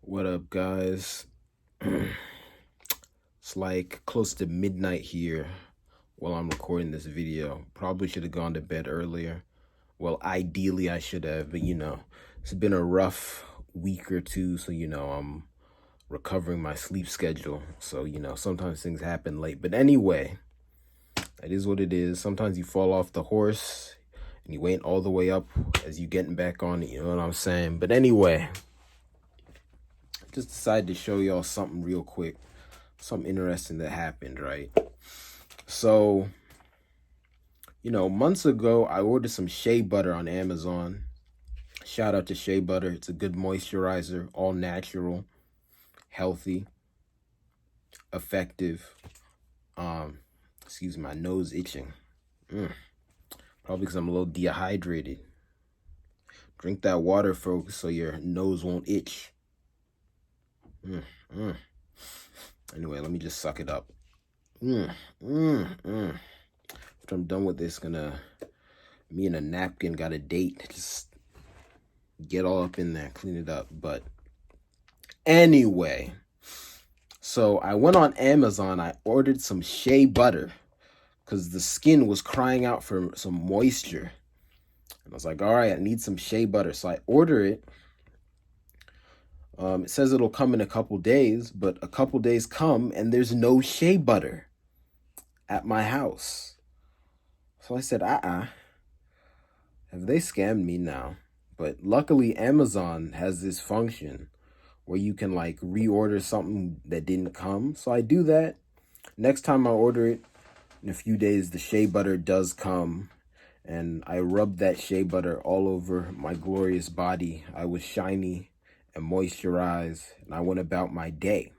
What up, guys? It's like close to midnight here while I'm recording this video. Probably should have gone to bed earlier. Well, ideally, I should have, but it's been a rough week or two, so I'm recovering my sleep schedule. So, sometimes things happen late. But anyway, that is what it is. Sometimes you fall off the horse and you wait all the way up as you getting back on it, you know what I'm saying? But anyway, just decided to show y'all something real quick. Something interesting that happened, right? So, months ago, I ordered some Shea Butter on Amazon. Shout out to Shea Butter. It's a good moisturizer, all natural, healthy, effective. Excuse my nose itching. Probably because I'm a little dehydrated. Drink that water, folks, so your nose won't itch. Anyway, let me just suck it up. After I'm done with this, me and a napkin got a date. Just get all up in there, clean it up. But anyway, so I went on Amazon. I ordered some Shea Butter because the skin was crying out for some moisture. And I was like, all right, I need some Shea Butter. So I order it. It says it'll come in a couple days, but a couple days come and there's no Shea Butter at my house. So I said, have they scammed me now? But luckily Amazon has this function where you can like reorder something that didn't come. So I do that. Next time I order it, in a few days, the Shea Butter does come. And I rubbed that Shea Butter all over my glorious body. I was shiny and moisturized, and I went about my day.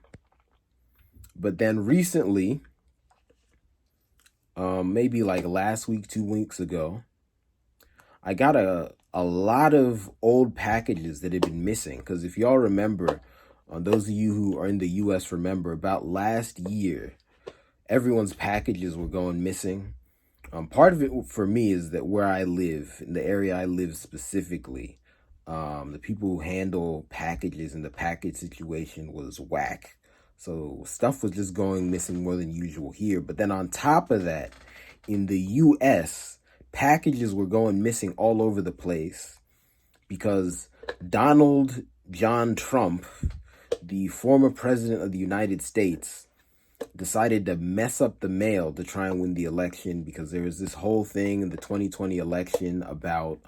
But then recently, maybe like last week, 2 weeks ago, I got a lot of old packages that had been missing. Because if y'all remember, those of you who are in the US remember, about last year, everyone's packages were going missing. Part of it for me is that where I live, in the area I live specifically, the people who handle packages and the package situation was whack. So stuff was just going missing more than usual here. But then on top of that, in the US, packages were going missing all over the place because Donald John Trump, the former president of the United States, decided to mess up the mail to try and win the election, because there was this whole thing in the 2020 election about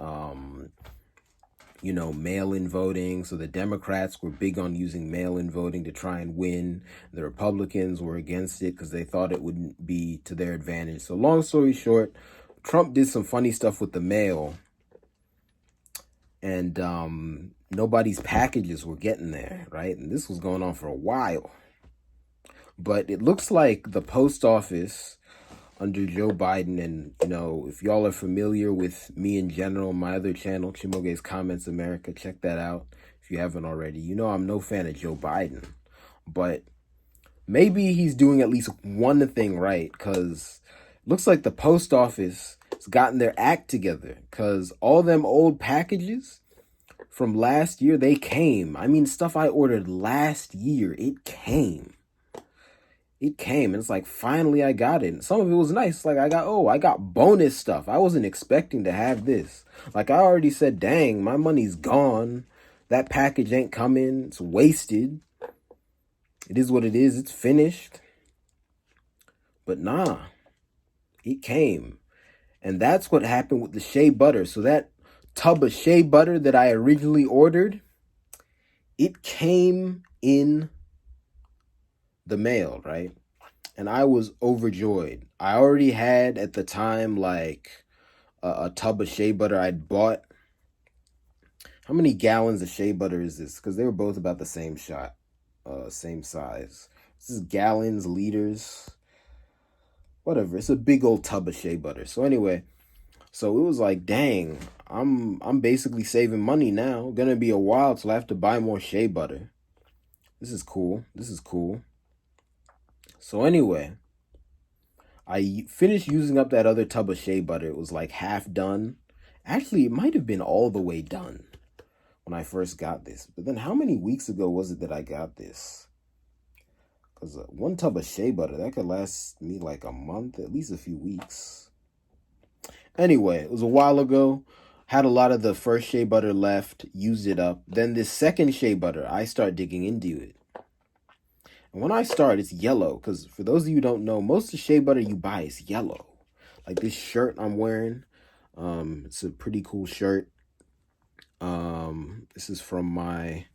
mail-in voting. So the Democrats were big on using mail-in voting to try and win. The Republicans were against it because they thought it wouldn't be to their advantage. So long story short, Trump did some funny stuff with the mail, and nobody's packages were getting there, right? And this was going on for a while. But it looks like the post office under Joe Biden, and if y'all are familiar with me in general, my other channel, Chimoge's Comments America, check that out if you haven't already. I'm no fan of Joe Biden, but maybe he's doing at least one thing right, because it looks like the post office has gotten their act together, because all them old packages from last year, they came. I mean, stuff I ordered last year, it came. And it's like, finally I got it. And some of it was nice. Like I got bonus stuff. I wasn't expecting to have this. Like I already said, dang, my money's gone. That package ain't coming. It's wasted. It is what it is. It's finished. But nah, it came. And that's what happened with the Shea Butter. So that tub of Shea Butter that I originally ordered, it came in the mail, right? And I was overjoyed. I already had at the time like a tub of Shea Butter I'd bought. How many gallons of Shea Butter is this? Because they were both about the same same size. This is gallons, liters, whatever. It's a big old tub of Shea Butter. So anyway, so it was like, dang, I'm basically saving money now. Gonna be a while till I have to buy more Shea Butter. This is cool. So anyway, I finished using up that other tub of Shea Butter. It was like half done. Actually, it might have been all the way done. when I first got this. But then how many weeks ago was it that I got this? Because one tub of shea butter, that could last me like a month, at least a few weeks. Anyway, it was a while ago. Had a lot of the first shea butter left, used it up. Then this second shea butter, I start digging into it. And when I start, it's yellow. Because for those of you who don't know, most of the shea butter you buy is yellow. Like this shirt I'm wearing. It's a pretty cool shirt. This is from my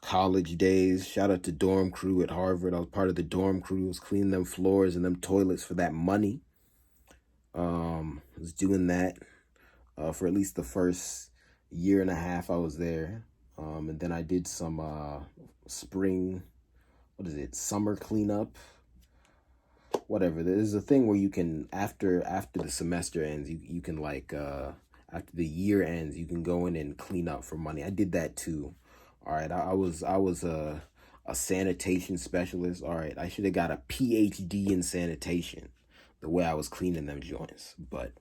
college days. Shout out to dorm crew at Harvard. I was part of the dorm crew. I was cleaning them floors and them toilets for that money. I was doing that for at least the first year and a half I was there. And then I did some summer cleanup. Whatever. There's a thing where you can, after the semester ends, you can like after the year ends, you can go in and clean up for money. I did that too. All right, I was a sanitation specialist. All right, I should have got a PhD in sanitation, the way I was cleaning them joints. But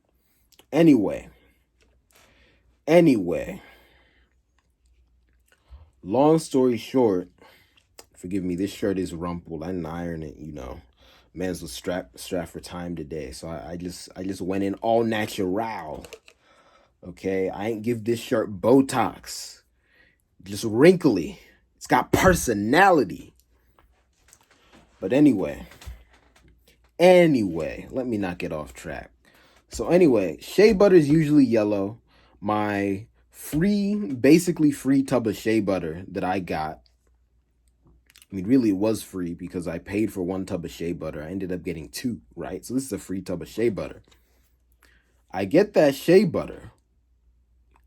anyway, long story short, forgive me, this shirt is rumpled. I didn't iron it, you know. Man's was strapped for time today, so I just went in all natural. Okay, I ain't give this shirt Botox. Just wrinkly. It's got personality. But anyway, let me not get off track. So anyway, shea butter is usually yellow. My basically free tub of shea butter that I got, I mean, really it was free because I paid for one tub of shea butter. I ended up getting two, right? So this is a free tub of shea butter. I get that shea butter.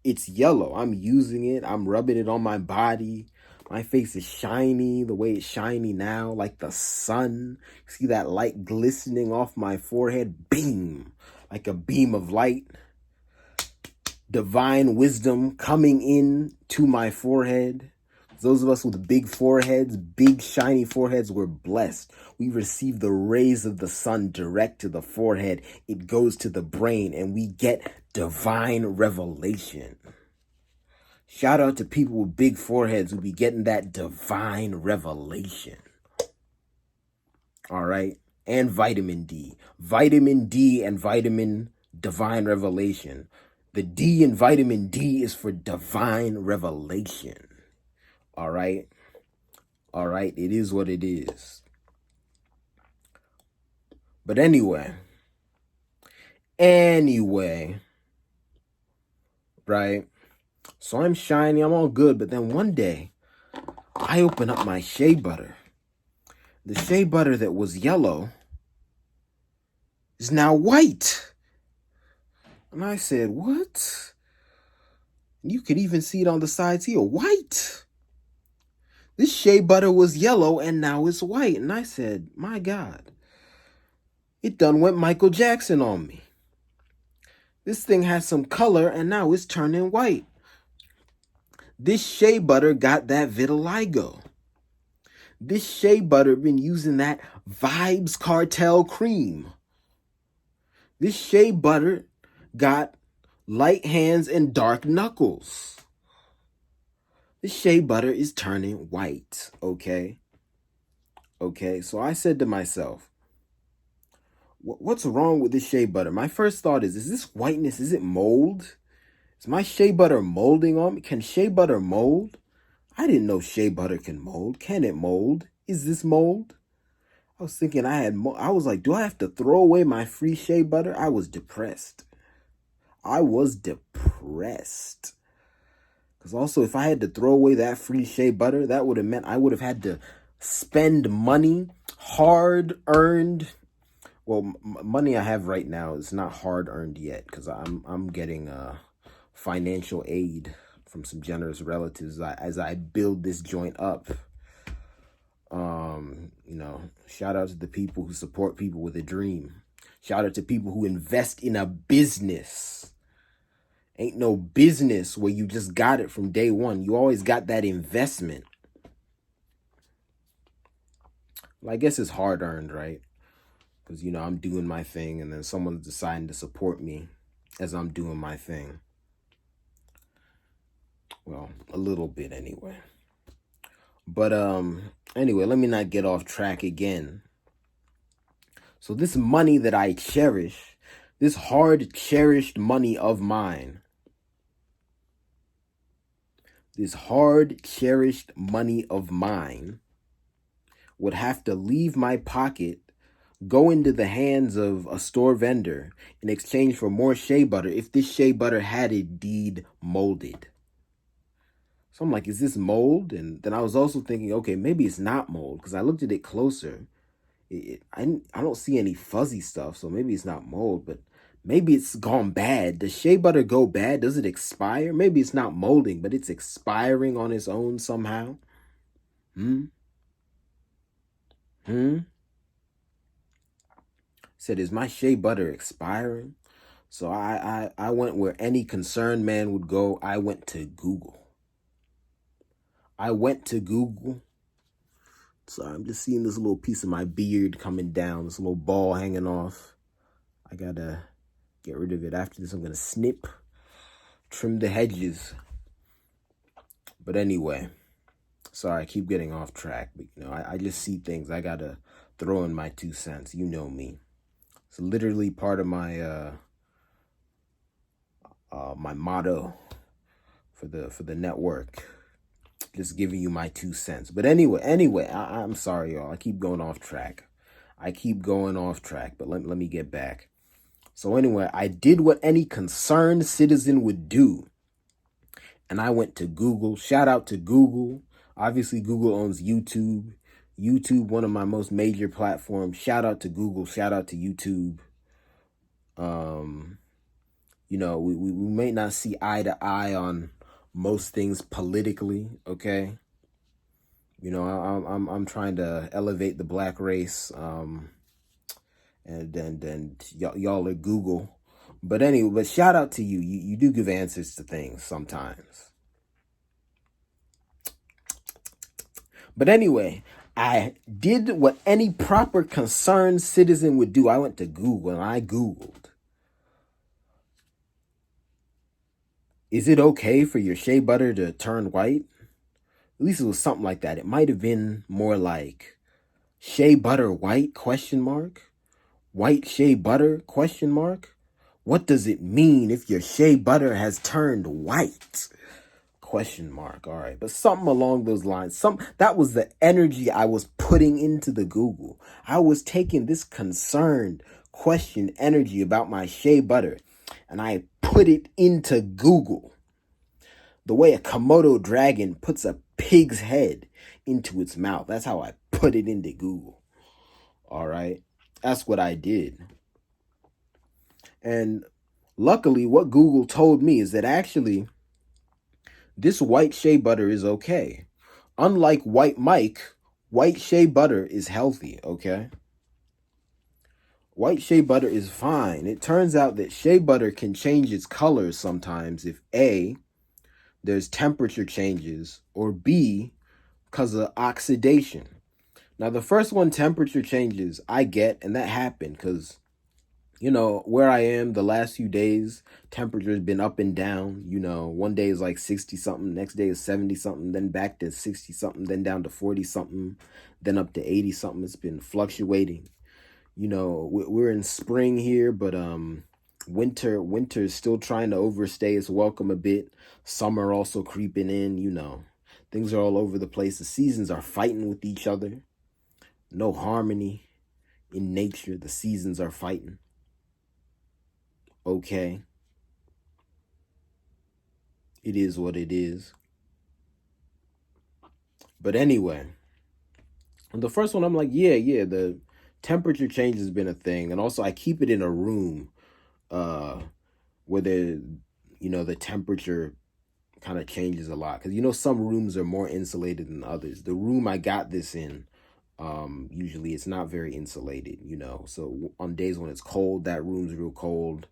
It's yellow. I'm using it. I'm rubbing it on my body. My face is shiny the way it's shiny now, like the sun. See that light glistening off my forehead? Beam, like a beam of light. Divine wisdom coming in to my forehead. Those of us with big foreheads, big shiny foreheads, we're blessed. We receive the rays of the sun direct to the forehead. It goes to the brain and we get divine revelation. Shout out to people with big foreheads who be getting that divine revelation. All right. And vitamin D. Vitamin D and vitamin divine revelation. The D in vitamin D is for divine revelation. All right. It is what it is. But anyway, right? So I'm shiny, I'm all good. But then one day, I open up my shea butter. The shea butter that was yellow is now white. And I said, what? You could even see it on the sides here, white. This shea butter was yellow and now it's white. And I said, my God, it done went Michael Jackson on me. This thing has some color and now it's turning white. This shea butter got that vitiligo. This shea butter been using that Vibes Cartel cream. This shea butter got light hands and dark knuckles. The shea butter is turning white, okay? So I said to myself, what's wrong with this shea butter? My first thought is this whiteness, is it mold? Is my shea butter molding on me? Can shea butter mold? I didn't know shea butter can mold. Can it mold? Is this mold? I was thinking I was like, do I have to throw away my free shea butter? I was depressed. Because also, if I had to throw away that free shea butter, that would have meant I would have had to spend money, hard-earned. Well, money I have right now is not hard-earned yet because I'm getting financial aid from some generous relatives as I build this joint up. Shout out to the people who support people with a dream. Shout out to people who invest in a business. Ain't no business where you just got it from day one. You always got that investment. Well, I guess it's hard earned, right? Because, I'm doing my thing and then someone's deciding to support me as I'm doing my thing. Well, a little bit anyway. But anyway, let me not get off track again. So this money that I cherish, this hard cherished money of mine, this hard cherished money of mine would have to leave my pocket, go into the hands of a store vendor in exchange for more shea butter if this shea butter had indeed molded. So I'm like, is this mold? And then I was also thinking, okay, maybe it's not mold, because I looked at it closer. I don't see any fuzzy stuff, so maybe it's not mold, but maybe it's gone bad. Does shea butter go bad? Does it expire? Maybe it's not molding, but it's expiring on its own somehow. Hmm? Said, is my shea butter expiring? So I went where any concerned man would go. I went to Google. Sorry, I'm just seeing this little piece of my beard coming down, this little ball hanging off. I gotta get rid of it. After this, I'm gonna snip, trim the hedges. But anyway, sorry, I keep getting off track. But I just see things. I gotta throw in my 2 cents. You know me. It's literally part of my my motto for the network. Just giving you my 2 cents. But anyway, I'm sorry, y'all. I keep going off track. But let me get back. So anyway, I did what any concerned citizen would do. And I went to Google. Shout out to Google. Obviously, Google owns YouTube. YouTube, one of my most major platforms. Shout out to Google. Shout out to YouTube. We may not see eye to eye on most things politically, okay? I'm trying to elevate the black race, and y'all are Google. But anyway, but shout out to you. You do give answers to things sometimes. But anyway, I did what any proper concerned citizen would do. I went to Google and I Googled, is it okay for your shea butter to turn white? At least it was something like that. It might have been more like shea butter white, question mark? White shea butter, question mark? What does it mean if your shea butter has turned white? Question mark. All right. But something along those lines. That was the energy I was putting into the Google. I was taking this concerned question energy about my shea butter and I put it into Google. The way a Komodo dragon puts a pig's head into its mouth. That's how I put it into Google. All right. That's what I did. And luckily, what Google told me is that actually this white shea butter is okay. Unlike white Mike, white shea butter is healthy, okay? White shea butter is fine. It turns out that shea butter can change its color sometimes if A, there's temperature changes, or B, because of oxidation. Now, the first one, temperature changes, I get, and that happened because, where I am the last few days, temperature's been up and down. One day is like 60 something, next day is 70 something, then back to 60 something, then down to 40 something, then up to 80 something. It's been fluctuating. We're in spring here, but winter is still trying to overstay its welcome a bit. Summer also creeping in. Things are all over the place. The seasons are fighting with each other. No harmony in nature. The seasons are fighting. Okay. It is what it is. But anyway, the first one, I'm like, yeah, the temperature change has been a thing. And also I keep it in a room where the temperature kind of changes a lot. Because, some rooms are more insulated than others. The room I got this in, usually it's not very insulated, So on days when it's cold, that room's real cold.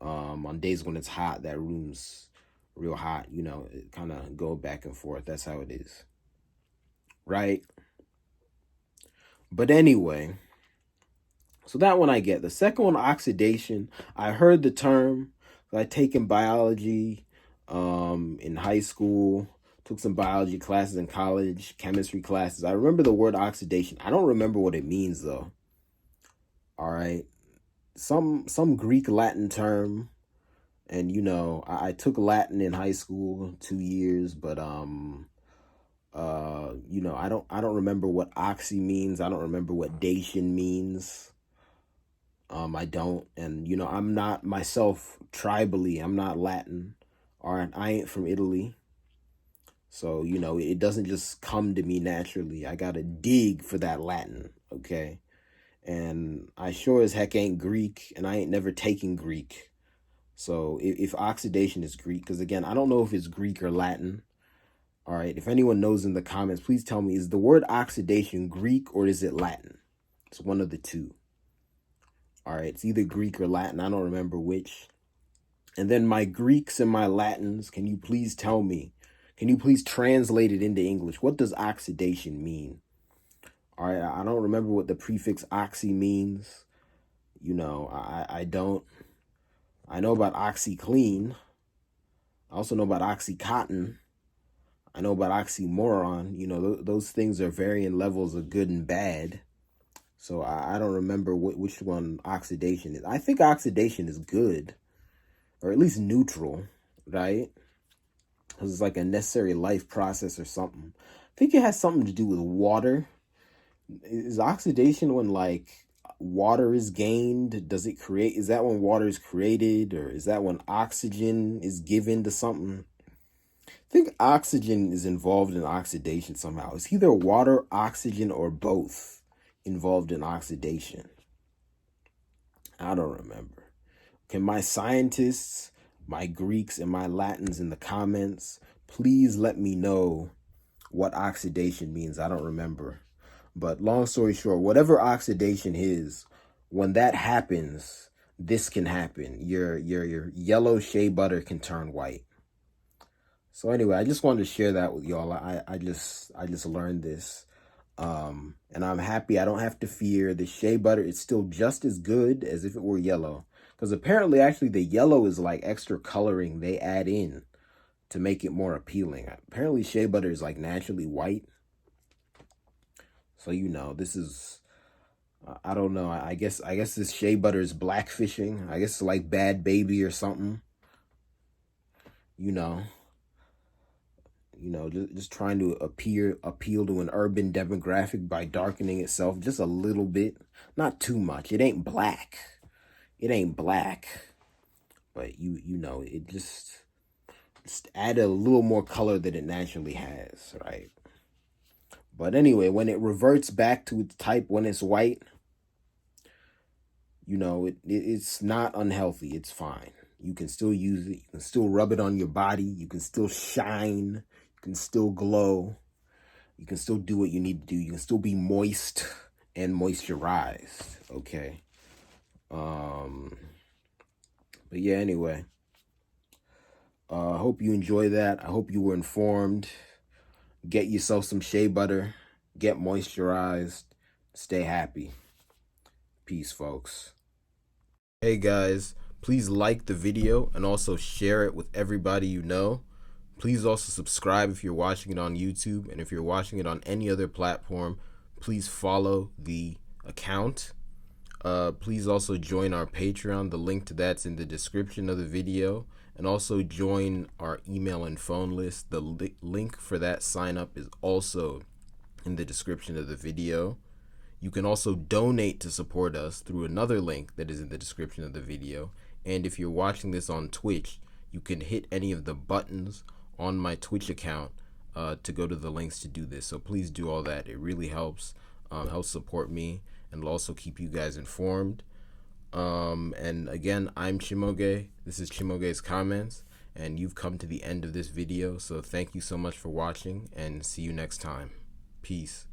On days when it's hot, that room's real hot. It kind of go back and forth. That's how it is. Right? But anyway, so that one I get. The second one, oxidation. I heard the term. I take in biology. in high school. Took some biology classes in college, chemistry classes. I remember the word oxidation. I don't remember what it means though. All right. Some Greek Latin term. And I took Latin in high school 2 years, but I don't remember what oxy means. I don't remember what Dacian means. I don't. And I'm not myself tribally. I'm not Latin. All right, I ain't from Italy. So, it doesn't just come to me naturally. I gotta dig for that Latin, okay? And I sure as heck ain't Greek, and I ain't never taken Greek. So if oxidation is Greek, because again, I don't know if it's Greek or Latin. All right, if anyone knows in the comments, please tell me, is the word oxidation Greek or is it Latin? It's one of the two. All right, it's either Greek or Latin. I don't remember which. And then my Greeks and my Latins, can you please tell me? Can you please translate it into English? What does oxidation mean? All right, I don't remember what the prefix oxy means. I don't. I know about OxyClean. I also know about OxyContin. I know about oxymoron. Those things are varying levels of good and bad. So I don't remember which one oxidation is. I think oxidation is good, or at least neutral, right? Because it's like a necessary life process or something. I think it has something to do with water. Is oxidation when like water is gained? Does it create? Is that when water is created, or is that when oxygen is given to something? I think oxygen is involved in oxidation somehow. It's either water, oxygen, or both involved in oxidation. I don't remember. Can my scientists, my Greeks, and my Latins in the comments please let me know what oxidation means? I don't remember. But long story short, whatever oxidation is, when that happens, this can happen. Your yellow shea butter can turn white. So anyway, I just wanted to share that with y'all. I just learned this. And I'm happy I don't have to fear. The shea butter is still just as good as if it were yellow. Because apparently, actually, the yellow is like extra coloring they add in to make it more appealing. Apparently, shea butter is like naturally white. So, this is, I don't know. I guess this shea butter is blackfishing. I guess it's like Bad Baby or something. Just trying to appeal to an urban demographic by darkening itself just a little bit. Not too much. It ain't black. It ain't black. But it just add a little more color than it naturally has, right? But anyway, when it reverts back to its type when it's white, it's not unhealthy. It's fine. You can still use it. You can still rub it on your body. You can still shine. You can still glow. You can still do what you need to do. You can still be moist and moisturized. Okay. But yeah, anyway. I hope you enjoy that. I hope you were informed. Get yourself some shea butter. Get moisturized. Stay happy. Peace, folks. Hey guys, please like the video and also share it with everybody you know. Please also subscribe if you're watching it on YouTube, and if you're watching it on any other platform, please follow the account. Please also join our Patreon. The link to that's in the description of the video, and also join our email and phone list. The link for that sign up is also in the description of the video. You can also donate to support us through another link that is in the description of the video. And if you're watching this on Twitch, you can hit any of the buttons on my Twitch account to go to the links to do this. So please do all that. It really helps support me, and will also keep you guys informed. And again, I'm Chimoge. This is Chimoge's Comments, and you've come to the end of this video. So thank you so much for watching, and see you next time. Peace.